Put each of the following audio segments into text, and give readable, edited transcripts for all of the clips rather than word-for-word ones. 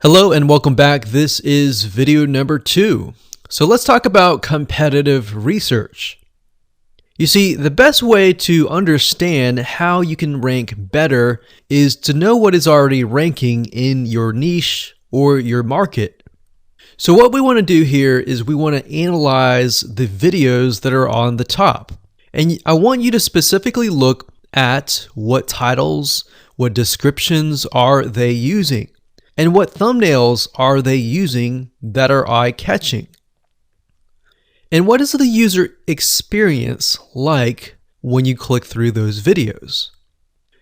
Hello and welcome back. This is video number 2. So let's talk about competitive research. You see, the best way to understand how you can rank better is to know what is already ranking in your niche or your market. So what we want to do here is we want to analyze the videos that are on the top. And I want you to specifically look at what titles, what descriptions are they using. And what thumbnails are they using that are eye-catching? And what is the user experience like when you click through those videos?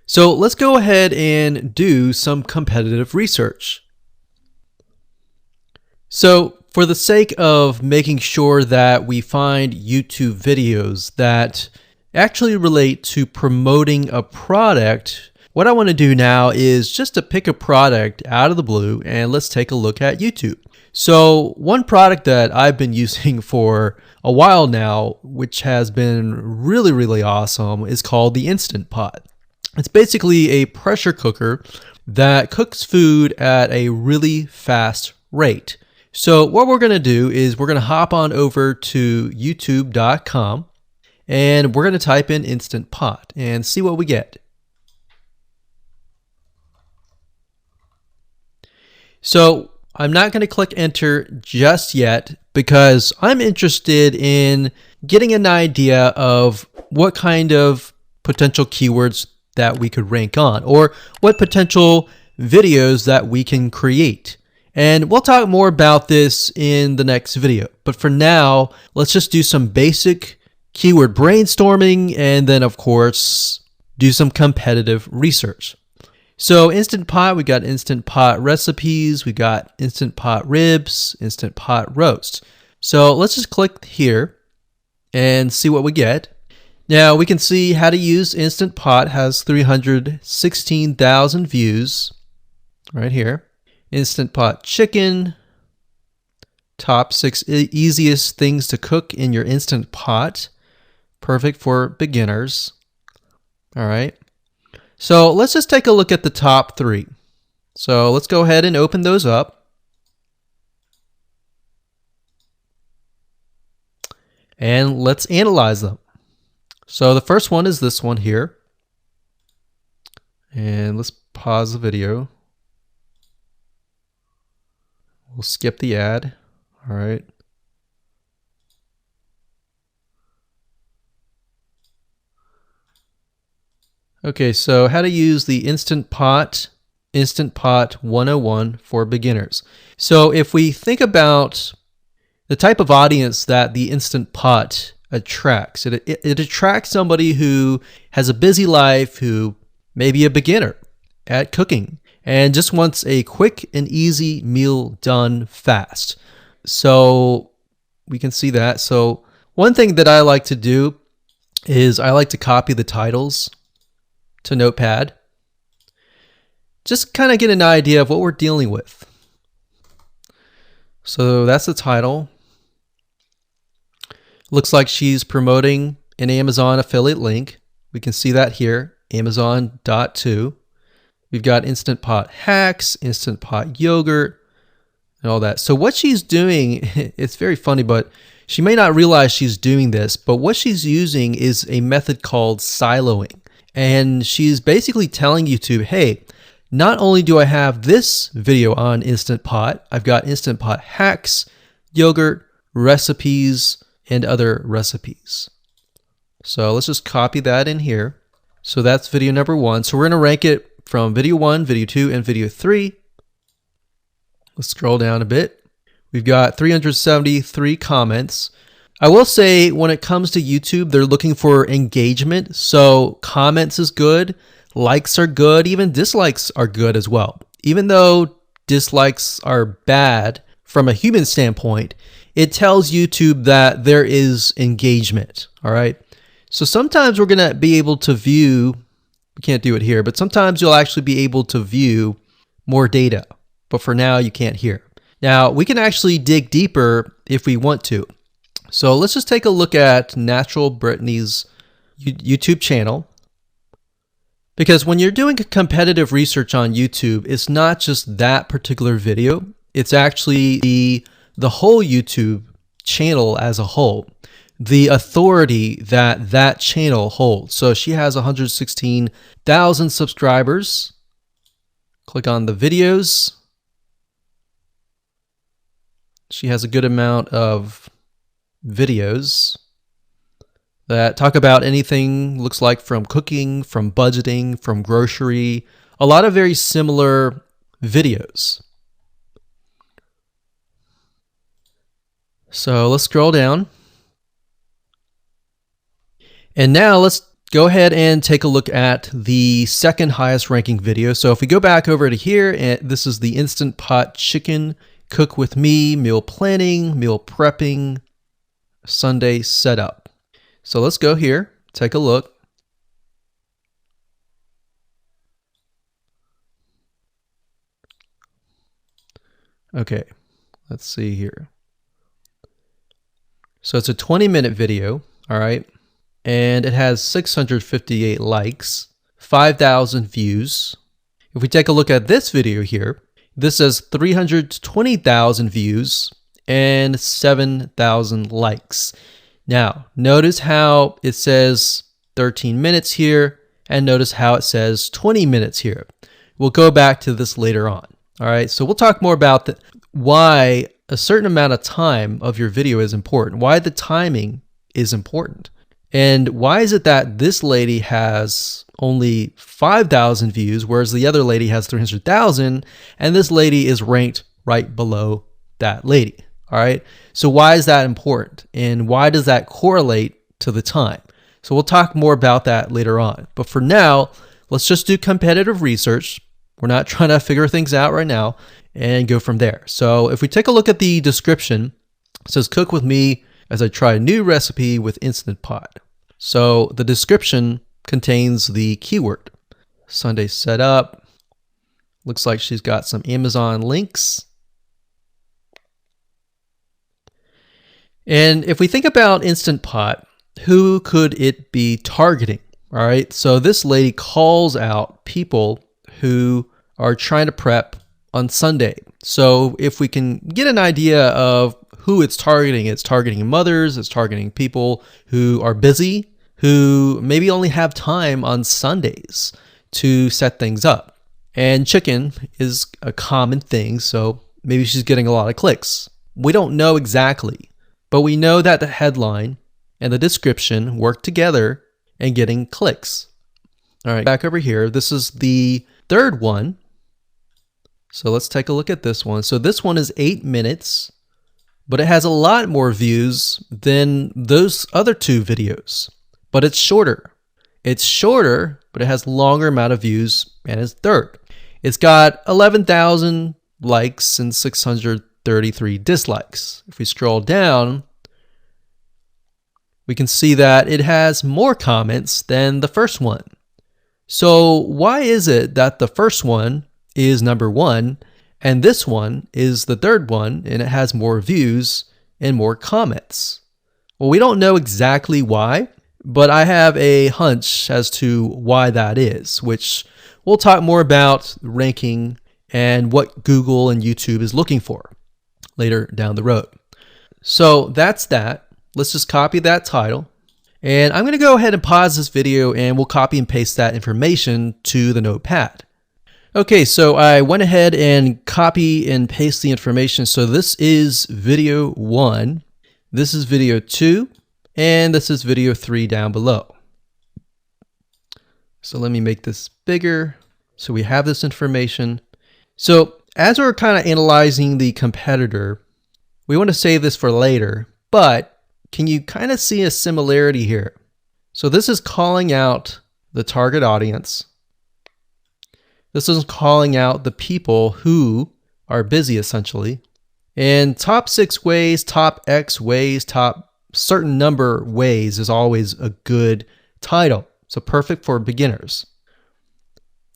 So let's go ahead and do some competitive research. So for the sake of making sure that we find YouTube videos that actually relate to promoting a product, what I want to do now is just to pick a product out of the blue and let's take a look at YouTube. So one product that I've been using for a while now, which has been really awesome, is called the Instant Pot. It's basically a pressure cooker that cooks food at a really fast rate. So what we're going to do is we're going to hop on over to youtube.com and we're going to type in Instant Pot and see what we get. So I'm not going to click enter just yet because I'm interested in getting an idea of what kind of potential keywords that we could rank on or what potential videos that we can create. And we'll talk more about this in the next video. But for now, let's just do some basic keyword brainstorming and then of course do some competitive research. So Instant Pot, we got Instant Pot recipes, we got Instant Pot ribs, Instant Pot roast. So let's just click here and see what we get. Now we can see how to use Instant Pot has 316,000 views right here. Instant Pot chicken, top 6 easiest things to cook in your Instant Pot. Perfect for beginners. All right. So let's just take a look at the top 3. So let's go ahead and open those up. And let's analyze them. So the first one is this one here. And let's pause the video. We'll skip the ad. All right. Okay, so how to use the Instant Pot 101 for beginners. So if we think about the type of audience that the Instant Pot attracts, it attracts somebody who has a busy life, who may be a beginner at cooking and just wants a quick and easy meal done fast. So we can see that. So one thing that I like to do is I like to copy the titles to Notepad. Just kind of get an idea of what we're dealing with. So that's the title. Looks like she's promoting an Amazon affiliate link. We can see that here, Amazon.to. We've got Instant Pot hacks, Instant Pot yogurt, and all that. So what she's doing, it's very funny, but she may not realize she's doing this, but what she's using is a method called siloing. And she's basically telling YouTube, hey, not only do I have this video on Instant Pot, I've got Instant Pot hacks, yogurt, recipes, and other recipes. So let's just copy that in here. So that's video number 1. So we're going to rank it from video 1, video 2, and video 3. Let's scroll down a bit. We've got 373 comments. I will say when it comes to YouTube, they're looking for engagement. So comments is good, likes are good, even dislikes are good as well. Even though dislikes are bad from a human standpoint, it tells YouTube that there is engagement. All right. So sometimes we're going to be able to view, we can't do it here, but sometimes you'll actually be able to view more data. But for now, you can't hear. Now we can actually dig deeper if we want to. So let's just take a look at Natural Brittany's YouTube channel. Because when you're doing competitive research on YouTube, it's not just that particular video, it's actually the whole YouTube channel as a whole, the authority that that channel holds. So she has 116,000 subscribers. Click on the videos. She has a good amount of videos that talk about anything, looks like from cooking, from budgeting, from grocery, a lot of very similar videos. So let's scroll down. And now let's go ahead and take a look at the second highest ranking video. So if we go back over to here, and this is the Instant Pot Chicken Cook With Me, meal planning, meal prepping, Sunday setup. So let's go here, take a look. Okay, let's see here. So it's a 20-minute video, all right, and it has 658 likes, 5,000 views. If we take a look at this video here, this has 320,000 views and 7,000 likes. Now, notice how it says 13 minutes here, and notice how it says 20 minutes here. We'll go back to this later on. All right, so we'll talk more about why a certain amount of time of your video is important, why the timing is important, and why is it that this lady has only 5,000 views, whereas the other lady has 300,000, and this lady is ranked right below that lady. All right, so why is that important, and why does that correlate to the time? So we'll talk more about that later on. But for now, let's just do competitive research. We're not trying to figure things out right now, and go from there. So if we take a look at the description, it says cook with me as I try a new recipe with Instant Pot. So the description contains the keyword Sunday setup. Looks like she's got some Amazon links. And if we think about Instant Pot, who could it be targeting? All right, so this lady calls out people who are trying to prep on Sunday. So if we can get an idea of who it's targeting mothers, it's targeting people who are busy, who maybe only have time on Sundays to set things up. And chicken is a common thing, so maybe she's getting a lot of clicks. We don't know exactly, but we know that the headline and the description work together and getting clicks. All right, back over here, this is the third one. So let's take a look at this one. So this one is 8 minutes, but it has a lot more views than those other two videos, but it's shorter. It's shorter, but it has longer amount of views, and it's third. It's got 11,000 likes and 633 dislikes. If we scroll down, we can see that it has more comments than the first one. So why is it that the first one is number one and this one is the third one and it has more views and more comments? Well, we don't know exactly why, but I have a hunch as to why that is, which we'll talk more about ranking and what Google and YouTube is looking for later down the road. So that's that. Let's just copy that title. And I'm going to go ahead and pause this video and we'll copy and paste that information to the notepad. Okay, so I went ahead and copy and paste the information. So this is video 1, this is video 2, and this is video 3 down below. So let me make this bigger so we have this information. So as we're kind of analyzing the competitor, we want to save this for later, but can you kind of see a similarity here? So this is calling out the target audience. This is calling out the people who are busy, essentially. And top 6 ways, top X ways, top certain number ways is always a good title. So perfect for beginners.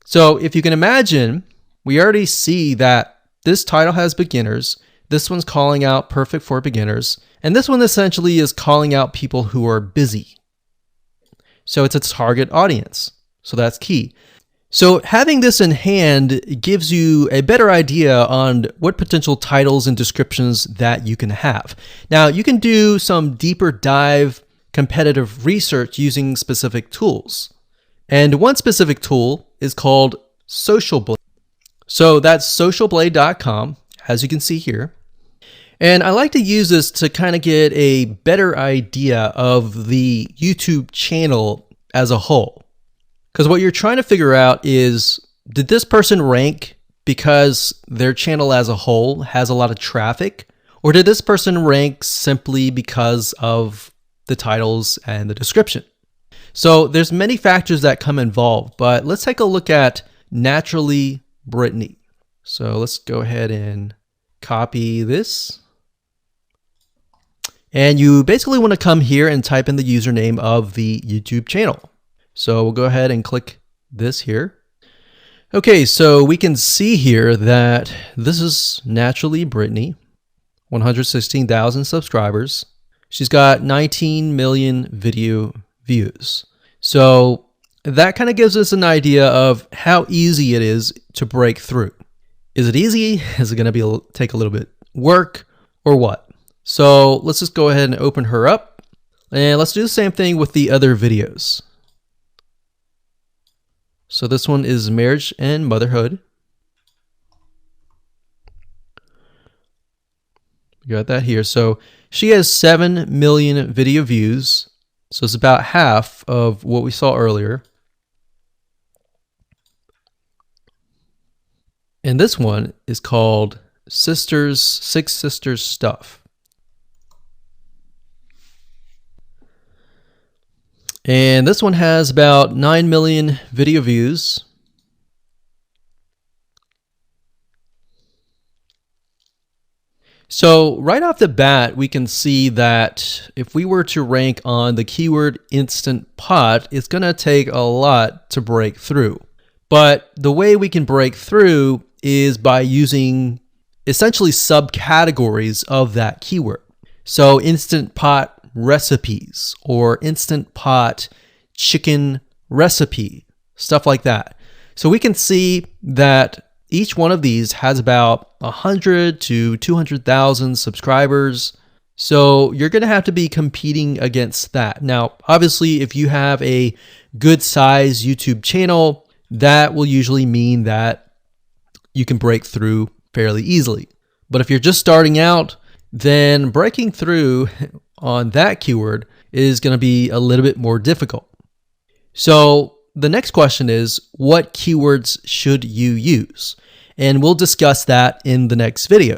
So if you can imagine, we already see that this title has beginners. This one's calling out perfect for beginners. And this one essentially is calling out people who are busy. So it's a target audience. So that's key. So having this in hand gives you a better idea on what potential titles and descriptions that you can have. Now, you can do some deeper dive competitive research using specific tools. And one specific tool is called Social Blade. So that's socialblade.com, as you can see here. And I like to use this to kind of get a better idea of the YouTube channel as a whole. Because what you're trying to figure out is, did this person rank because their channel as a whole has a lot of traffic? Or did this person rank simply because of the titles and the description? So there's many factors that come involved, but let's take a look at Naturally Brittany. So let's go ahead and copy this. And you basically want to come here and type in the username of the YouTube channel. So we'll go ahead and click this here. Okay, so we can see here that this is Naturally Brittany, 116,000 subscribers. She's got 19 million video views. So that kind of gives us an idea of how easy it is to break through. Is it easy? Is it going to take a little bit work or what? So let's just go ahead and open her up, and let's do the same thing with the other videos. So this one is marriage and motherhood. We got that here. So she has 7 million video views. So it's about half of what we saw earlier. And this one is called Six Sisters Stuff. And this one has about 9 million video views. So right off the bat, we can see that if we were to rank on the keyword Instant Pot, it's going to take a lot to break through. But the way we can break through is by using essentially subcategories of that keyword. So Instant Pot recipes or Instant Pot chicken recipe, stuff like that. So we can see that each one of these has about 100 to 200,000 subscribers. So you're going to have to be competing against that. Now, obviously, if you have a good size YouTube channel, that will usually mean that you can break through fairly easily. But if you're just starting out, then breaking through on that keyword is going to be a little bit more difficult. So the next question is, what keywords should you use? And we'll discuss that in the next video.